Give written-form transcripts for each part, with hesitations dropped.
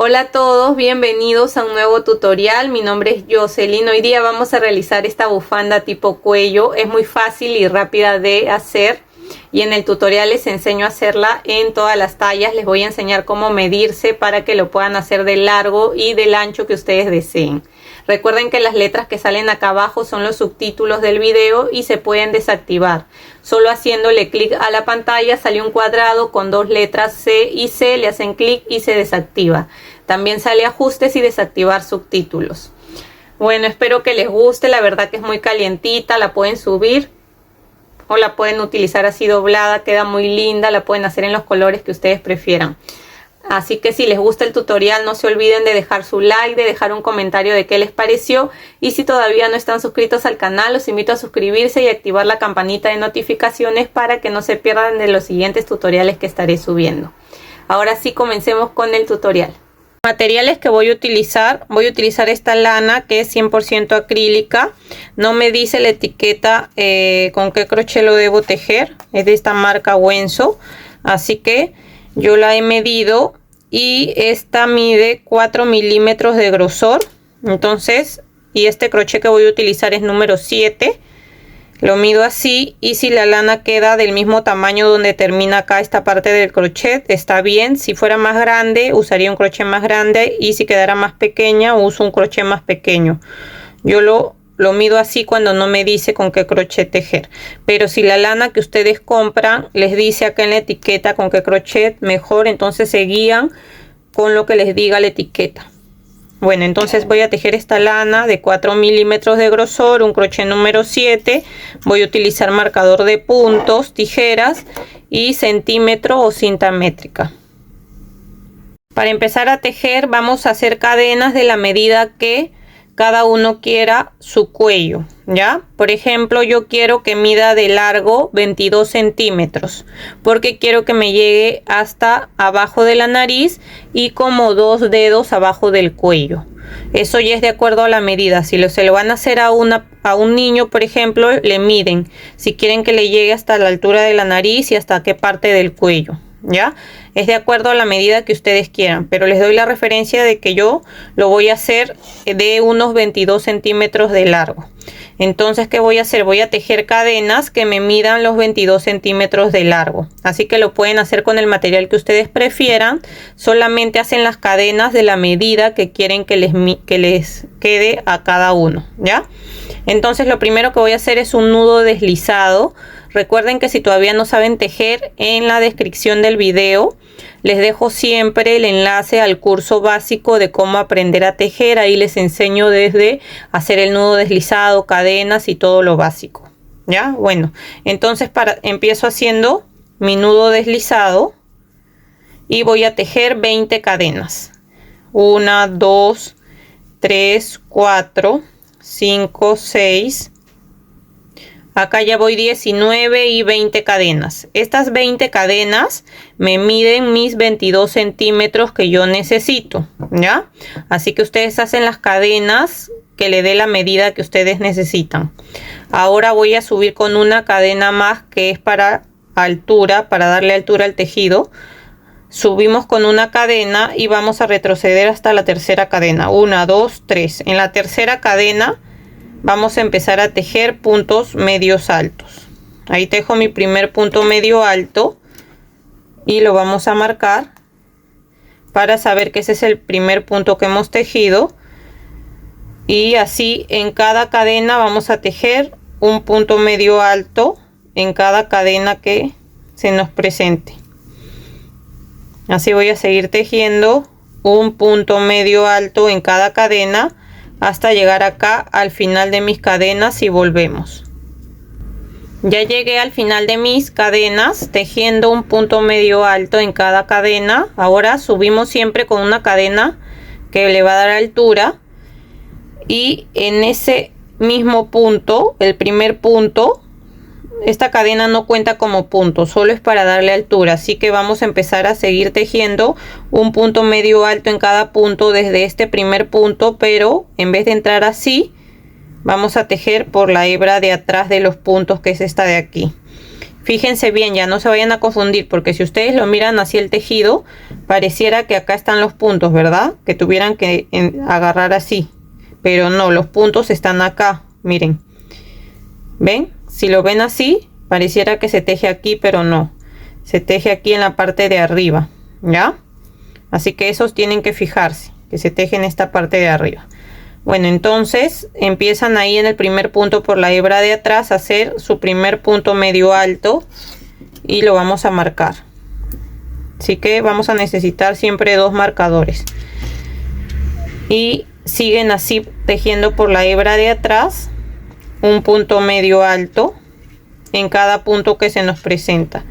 Hola a todos, bienvenidos a un nuevo tutorial. Mi nombre es Jocelyn. Hoy día vamos a realizar esta bufanda tipo cuello. Es muy fácil y rápida de hacer y en el tutorial les enseño a hacerla en todas las tallas. Les voy a enseñar cómo medirse para que lo puedan hacer del largo y del ancho que ustedes deseen. Recuerden que las letras que salen acá abajo son los subtítulos del video y se pueden desactivar. Solo haciéndole clic a la pantalla sale un cuadrado con dos letras C y C, le hacen clic y se desactiva. También sale ajustes y desactivar subtítulos. Bueno, espero que les guste, la verdad que es muy calientita, la pueden subir o la pueden utilizar así doblada, queda muy linda, la pueden hacer en los colores que ustedes prefieran. Así que si les gusta el tutorial no se olviden de dejar su like, de dejar un comentario de qué les pareció y si todavía no están suscritos al canal los invito a suscribirse y activar la campanita de notificaciones para que no se pierdan de los siguientes tutoriales que estaré subiendo. Ahora sí, comencemos con el tutorial. Materiales que voy a utilizar esta lana que es 100% acrílica. No me dice la etiqueta con qué crochet lo debo tejer, es de esta marca Wenso, así que yo la he medido y esta mide 4 milímetros de grosor. Entonces, y este crochet que voy a utilizar es número 7. Lo mido así y si la lana queda del mismo tamaño donde termina acá esta parte del crochet, está bien. Si fuera más grande, usaría un crochet más grande y si quedara más pequeña, uso un crochet más pequeño. Yo lo mido así cuando no me dice con qué crochet tejer, pero si la lana que ustedes compran les dice acá en la etiqueta con qué crochet, mejor, entonces se guían con lo que les diga la etiqueta. Bueno, entonces voy a tejer esta lana de 4 milímetros de grosor, un crochet número 7, voy a utilizar marcador de puntos, tijeras y centímetro o cinta métrica. Para empezar a tejer vamos a hacer cadenas de la medida que cada uno quiera su cuello, ¿ya? Por ejemplo, yo quiero que mida de largo 22 centímetros, porque quiero que me llegue hasta abajo de la nariz y como 2 dedos abajo del cuello. Eso ya es de acuerdo a la medida. Si se lo van a hacer a un niño, por ejemplo, le miden. Si quieren que le llegue hasta la altura de la nariz y hasta qué parte del cuello, ¿ya? Es de acuerdo a la medida que ustedes quieran, pero les doy la referencia de que yo lo voy a hacer de unos 22 centímetros de largo. Entonces, ¿qué voy a hacer? Voy a tejer cadenas que me midan los 22 centímetros de largo. Así que lo pueden hacer con el material que ustedes prefieran. Solamente hacen las cadenas de la medida que quieren que les quede a cada uno, ¿ya? Entonces, lo primero que voy a hacer es un nudo deslizado. Recuerden que si todavía no saben tejer, en la descripción del video les dejo siempre el enlace al curso básico de cómo aprender a tejer. Ahí les enseño desde hacer el nudo deslizado, cadenas y todo lo básico, ¿ya? Bueno, entonces empiezo haciendo mi nudo deslizado y voy a tejer 20 cadenas. 1, 2, 3, 4, 5, 6. Acá ya voy 19 y 20 cadenas. Estas 20 cadenas me miden mis 22 centímetros que yo necesito, ¿ya? Así que ustedes hacen las cadenas que le dé la medida que ustedes necesitan. Ahora voy a subir con una cadena más que es para altura, para darle altura al tejido. Subimos con una cadena y vamos a retroceder hasta la tercera cadena. 1, 2, 3. En la tercera cadena vamos a empezar a tejer puntos medios altos. Ahí tejo mi primer punto medio alto y lo vamos a marcar para saber que ese es el primer punto que hemos tejido. Y así en cada cadena vamos a tejer un punto medio alto en cada cadena que se nos presente. Así voy a seguir tejiendo un punto medio alto en cada cadena hasta llegar acá al final de mis cadenas y volvemos. Ya llegué al final de mis cadenas tejiendo un punto medio alto en cada cadena. Ahora subimos siempre con una cadena que le va a dar altura y en ese mismo punto, el primer punto, esta cadena no cuenta como punto, solo es para darle altura, así que vamos a empezar a seguir tejiendo un punto medio alto en cada punto desde este primer punto, pero en vez de entrar así vamos a tejer por la hebra de atrás de los puntos, que es esta de aquí. Fíjense bien, ya no se vayan a confundir, porque si ustedes lo miran así el tejido, pareciera que acá están los puntos, ¿verdad? Que tuvieran que agarrar así, pero no, los puntos están acá, miren. ¿Ven? Si lo ven así, pareciera que se teje aquí, pero no. Se teje aquí en la parte de arriba, ¿ya? Así que esos tienen que fijarse, que se teje en esta parte de arriba. Bueno, entonces empiezan ahí en el primer punto por la hebra de atrás a hacer su primer punto medio alto y lo vamos a marcar. Así que vamos a necesitar siempre 2 marcadores. Y siguen así tejiendo por la hebra de atrás un punto medio alto en cada punto que se nos presenta.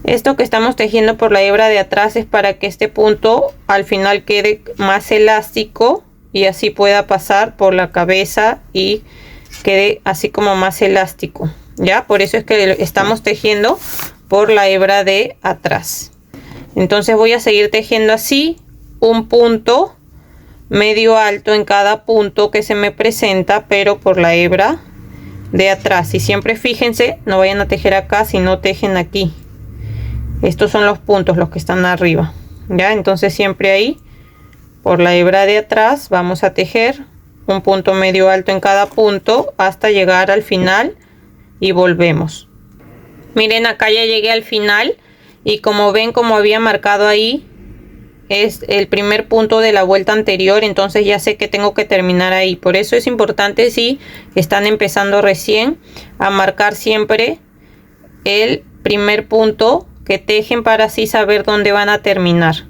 Esto que estamos tejiendo por la hebra de atrás es para que este punto al final quede más elástico y así pueda pasar por la cabeza y quede así como más elástico, ya. Por eso es que estamos tejiendo por la hebra de atrás. Entonces voy a seguir tejiendo así un punto medio alto en cada punto que se me presenta, pero por la hebra de atrás. Y siempre fíjense, no vayan a tejer acá, sino tejen aquí. Estos son los puntos, los que están arriba, ya. Entonces siempre ahí por la hebra de atrás vamos a tejer un punto medio alto en cada punto hasta llegar al final y volvemos. Miren, acá ya llegué al final y como ven, como había marcado ahí, es el primer punto de la vuelta anterior, entonces ya sé que tengo que terminar ahí. Por eso es importante, si están empezando recién, a marcar siempre el primer punto que tejen para así saber dónde van a terminar.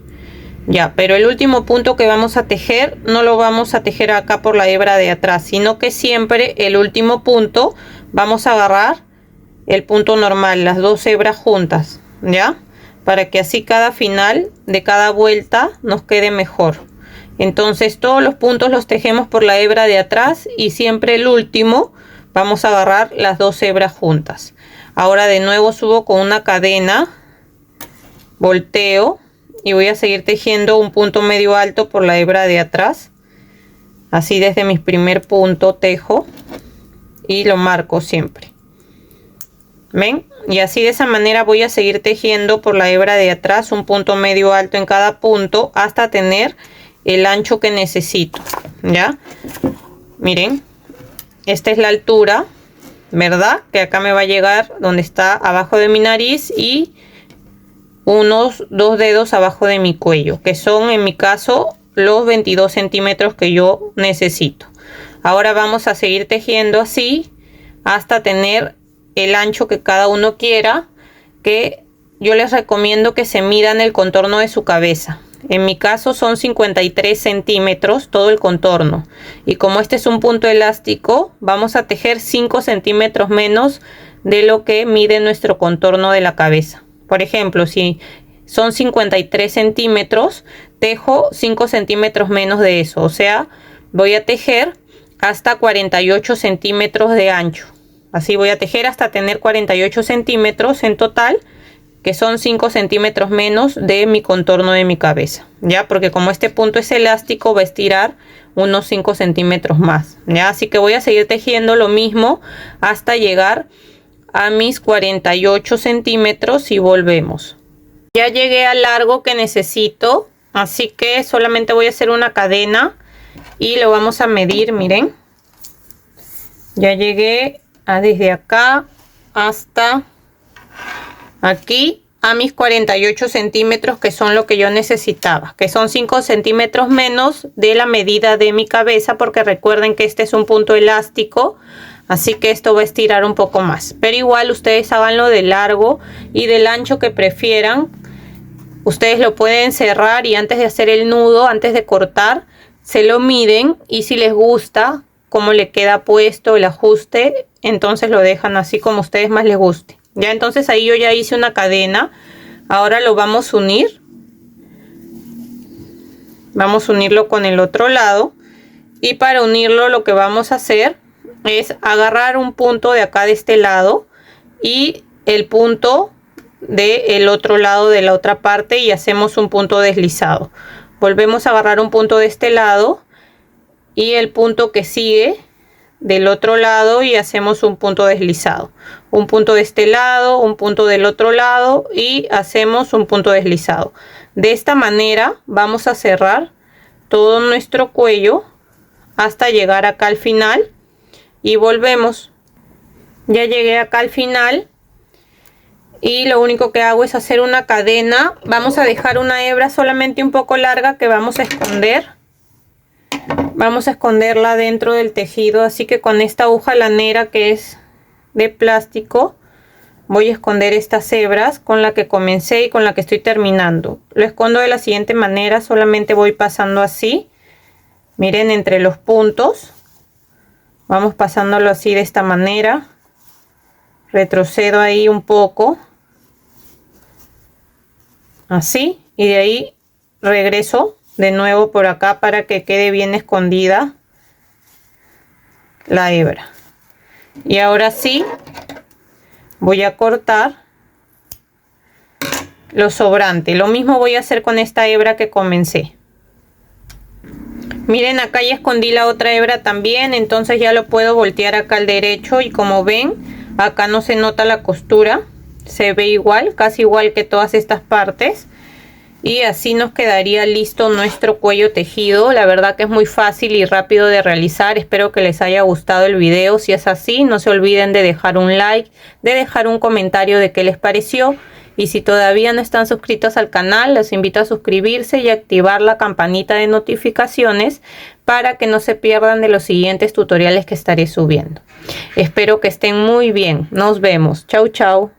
Ya, pero el último punto que vamos a tejer no lo vamos a tejer acá por la hebra de atrás, sino que siempre el último punto vamos a agarrar el punto normal, las 2 hebras juntas, ya, para que así cada final de cada vuelta nos quede mejor. Entonces todos los puntos los tejemos por la hebra de atrás y siempre el último vamos a agarrar las 2 hebras juntas. Ahora de nuevo subo con una cadena, volteo y voy a seguir tejiendo un punto medio alto por la hebra de atrás. Así desde mi primer punto tejo y lo marco siempre. ¿Ven? Y así de esa manera voy a seguir tejiendo por la hebra de atrás un punto medio alto en cada punto hasta tener el ancho que necesito, ¿ya? Miren, esta es la altura, ¿verdad? Que acá me va a llegar donde está abajo de mi nariz y unos 2 dedos abajo de mi cuello, que son en mi caso los 22 centímetros que yo necesito. Ahora vamos a seguir tejiendo así hasta tener el ancho que cada uno quiera, que yo les recomiendo que se midan el contorno de su cabeza. En mi caso son 53 centímetros todo el contorno, y como este es un punto elástico vamos a tejer 5 centímetros menos de lo que mide nuestro contorno de la cabeza. Por ejemplo, si son 53 centímetros, tejo 5 centímetros menos de eso, o sea, voy a tejer hasta 48 centímetros de ancho. Así voy a tejer hasta tener 48 centímetros en total, que son 5 centímetros menos de mi contorno de mi cabeza, ya, porque como este punto es elástico va a estirar unos 5 centímetros más, ya. Así que voy a seguir tejiendo lo mismo hasta llegar a mis 48 centímetros y volvemos. Ya llegué al largo que necesito, así que solamente voy a hacer una cadena y lo vamos a medir. Miren, ya llegué desde acá hasta aquí a mis 48 centímetros, que son lo que yo necesitaba, que son 5 centímetros menos de la medida de mi cabeza, porque recuerden que este es un punto elástico, así que esto va a estirar un poco más. Pero igual ustedes háganlo de largo y del ancho que prefieran. Ustedes lo pueden cerrar y antes de hacer el nudo, antes de cortar, se lo miden, y si les gusta cómo le queda puesto el ajuste, entonces lo dejan así como a ustedes más les guste. Ya, entonces ahí yo ya hice una cadena. Ahora lo vamos a unir. Vamos a unirlo con el otro lado, y para unirlo lo que vamos a hacer es agarrar un punto de acá de este lado y el punto del otro lado de la otra parte, y hacemos un punto deslizado. Volvemos a agarrar un punto de este lado y el punto que sigue del otro lado y hacemos un punto deslizado. Un punto de este lado, un punto del otro lado y hacemos un punto deslizado. De esta manera vamos a cerrar todo nuestro cuello hasta llegar acá al final y volvemos. Ya llegué acá al final y lo único que hago es hacer una cadena. Vamos a dejar una hebra solamente un poco larga que vamos a esconder. Vamos a esconderla dentro del tejido, así que con esta aguja lanera que es de plástico voy a esconder estas hebras con la que comencé y con la que estoy terminando. Lo escondo de la siguiente manera, solamente voy pasando así, miren, entre los puntos, vamos pasándolo así de esta manera, retrocedo ahí un poco, así, y de ahí regreso de nuevo por acá para que quede bien escondida la hebra. Y ahora sí voy a cortar lo sobrante. Lo mismo voy a hacer con esta hebra que comencé. Miren, acá ya escondí la otra hebra también, entonces ya lo puedo voltear acá al derecho y como ven, acá no se nota la costura, se ve igual, casi igual que todas estas partes. Y así nos quedaría listo nuestro cuello tejido. La verdad que es muy fácil y rápido de realizar. Espero que les haya gustado el video. Si es así, no se olviden de dejar un like, de dejar un comentario de qué les pareció. Y si todavía no están suscritos al canal, les invito a suscribirse y activar la campanita de notificaciones para que no se pierdan de los siguientes tutoriales que estaré subiendo. Espero que estén muy bien. Nos vemos. Chau, chau.